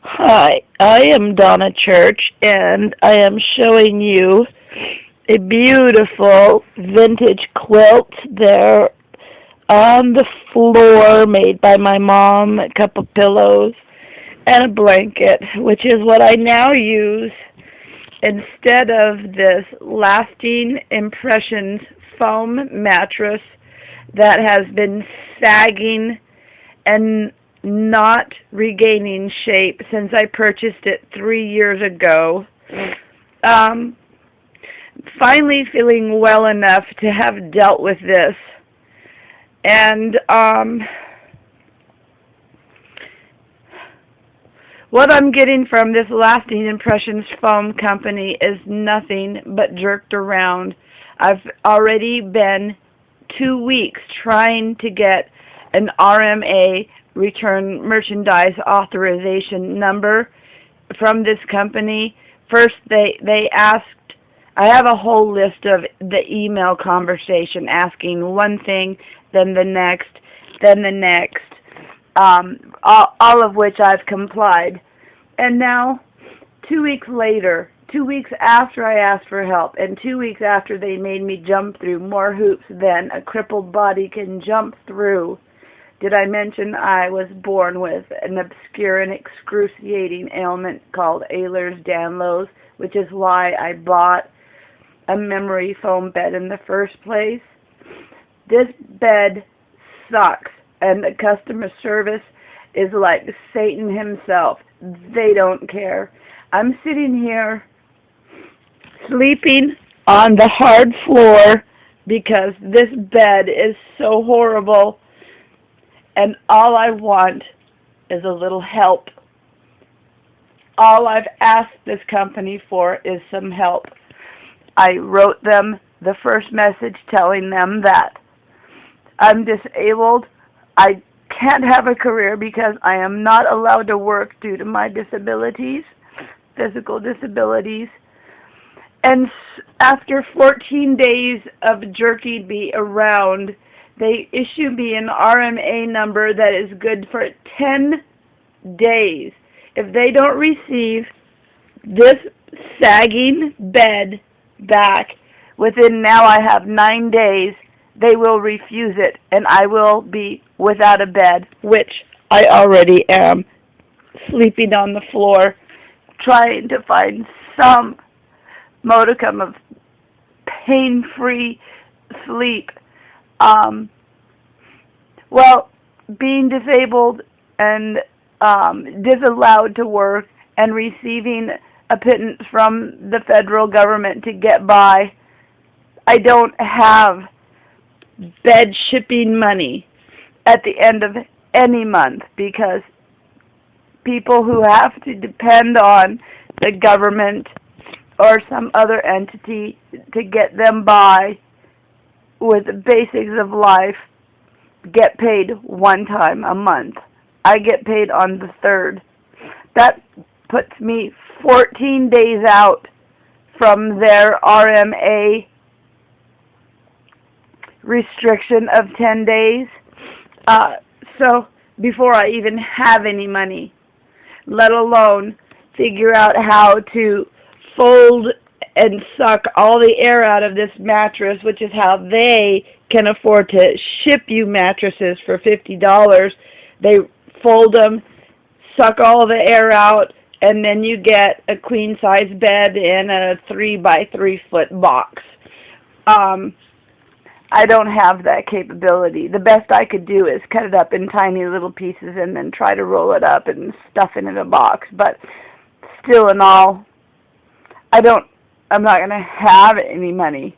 Hi, I am Donna Church, and I am showing you a beautiful vintage quilt there on the floor made by my mom, a couple pillows, and a blanket, which is what I now use instead of this Lasting Impressions foam mattress that has been sagging and not regaining shape since I purchased it 3 years ago. Um, Finally feeling well enough to have dealt with this. And what I'm getting from this Lasting Impressions foam company is nothing but jerked around. I've already been 2 weeks trying to get an RMA, Return Merchandise Authorization number, from this company. First they asked, I have a whole list of the email conversation asking one thing, then the next, then the next, all of which I've complied. And now, 2 weeks later, 2 weeks after I asked for help, and 2 weeks after they made me jump through more hoops than a crippled body can jump through, did I mention I was born with an obscure and excruciating ailment called Ehlers-Danlos, which is why I bought a memory foam bed in the first place? This bed sucks, and the customer service is like Satan himself. They don't care. I'm sitting here sleeping on the hard floor because this bed is so horrible, and all I want is a little help. All I've asked this company for is some help. I wrote them the first message telling them that I'm disabled. I can't have a career because I am not allowed to work due to my disabilities, physical disabilities. And after 14 days of jerking me around, they issue me an RMA number that is good for 10 days. If they don't receive this sagging bed back within, now I have 9 days, they will refuse it, and I will be without a bed, which I already am, sleeping on the floor, trying to find some modicum of pain-free sleep. Well, being disabled and disallowed to work and receiving a pittance from the federal government to get by, I don't have bed shipping money at the end of any month because people who have to depend on the government or some other entity to get them by with the basics of life get paid one time a month. I get paid on the 3rd. That puts me 14 days out from their RMA restriction of 10 days. So before I even have any money, let alone figure out how to fold and suck all the air out of this mattress, which is how they can afford to ship you mattresses for $50. They fold them, suck all the air out, and then you get a queen-size bed in a 3 by 3 foot box. I don't have that capability. The best I could do is cut it up in tiny little pieces and then try to roll it up and stuff it in a box. But still in all, I'm not going to have any money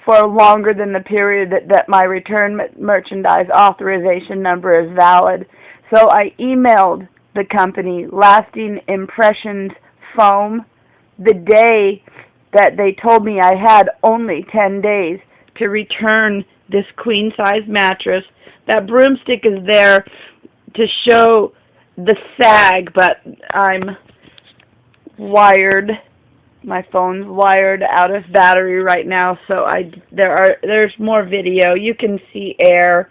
for longer than the period that my return merchandise authorization number is valid. So I emailed the company Lasting Impressions Foam the day that they told me I had only 10 days to return this queen-size mattress. That broomstick is there to show the sag, but I'm wired. My phone's wired out of battery right now, so there's more video. You can see air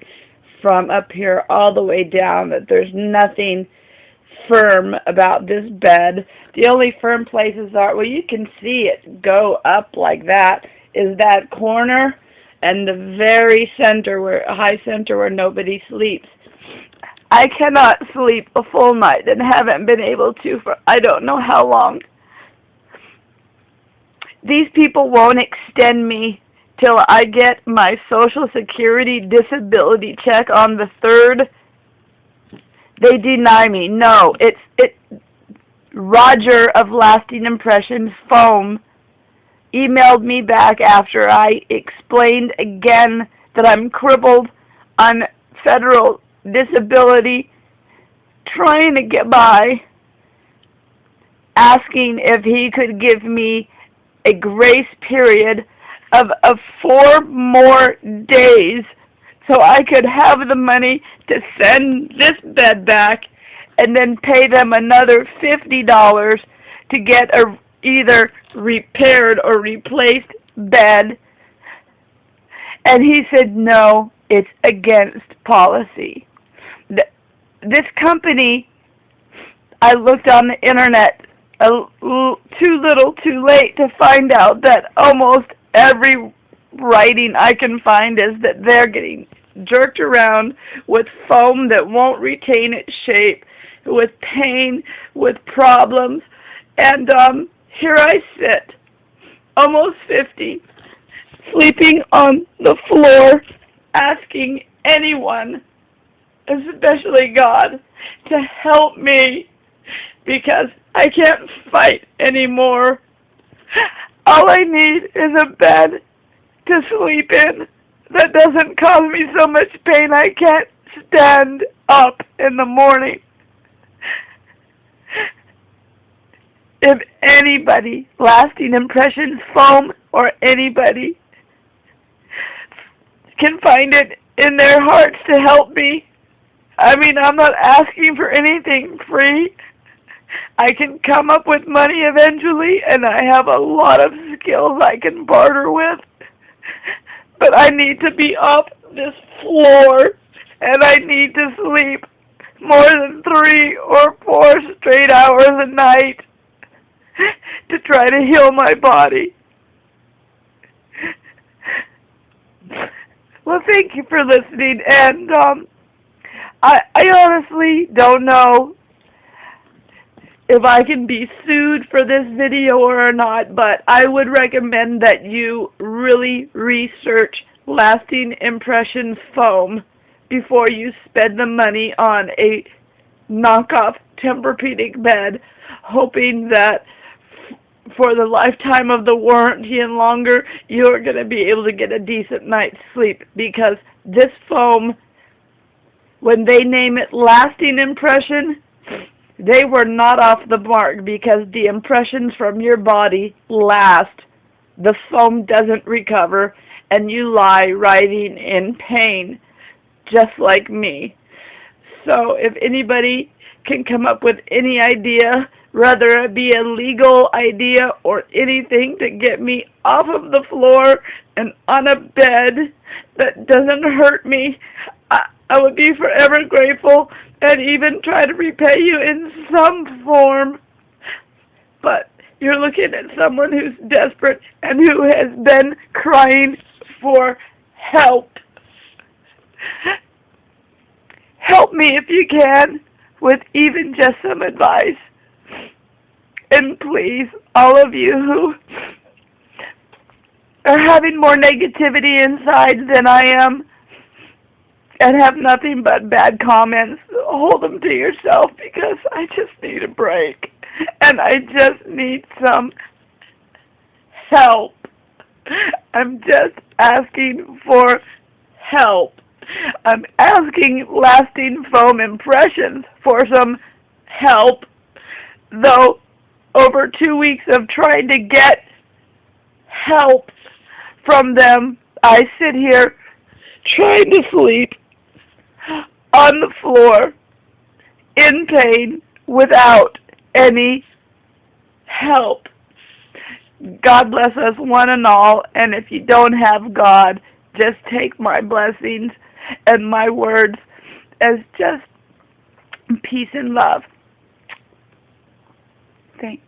from up here all the way down, but there's nothing firm about this bed. The only firm places are, well, you can see it go up like that, is that corner and the very center, high center where nobody sleeps. I cannot sleep a full night and haven't been able to for I don't know how long. These people won't extend me till I get my Social Security disability check on the 3rd. They deny me. No, Roger of Lasting Impressions Foam emailed me back after I explained again that I'm crippled on federal disability, trying to get by, asking if he could give me a grace period of 4 more days so I could have the money to send this bed back and then pay them another $50 to get a either repaired or replaced bed. And he said, no, it's against policy. This company, I looked on the internet too little too late to find out that almost every writing I can find is that they're getting jerked around with foam that won't retain its shape, with pain, with problems. And here I sit, almost 50, sleeping on the floor, asking anyone, especially God, to help me because I can't fight anymore. All I need is a bed to sleep in that doesn't cause me so much pain I can't stand up in the morning. If anybody, Lasting Impressions Foam, or anybody can find it in their hearts to help me, I mean, I'm not asking for anything free. I can come up with money eventually, and I have a lot of skills I can barter with. But I need to be off this floor, and I need to sleep more than 3 or 4 straight hours a night to try to heal my body. Well, thank you for listening, and I honestly don't know if I can be sued for this video or not, but I would recommend that you really research Lasting Impressions Foam before you spend the money on a knockoff Tempur-Pedic bed, hoping that for the lifetime of the warranty and longer, you're going to be able to get a decent night's sleep, because this foam, when they name it Lasting Impression, they were not off the mark, because the impressions from your body last. The foam doesn't recover, and you lie writhing in pain, just like me. So if anybody can come up with any idea, whether it be a legal idea or anything, to get me off of the floor and on a bed that doesn't hurt me, I would be forever grateful, and even try to repay you in some form. But you're looking at someone who's desperate and who has been crying for help. Help me if you can, with even just some advice. And please, all of you who are having more negativity inside than I am, and have nothing but bad comments, hold them to yourself, because I just need a break. And I just need some help. I'm just asking for help. I'm asking Lasting Foam Impressions for some help, though over 2 weeks of trying to get help from them, I sit here trying to sleep on the floor in pain without any help. God bless us one and all, and if you don't have God, just take my blessings and my words as just peace and love. Thanks.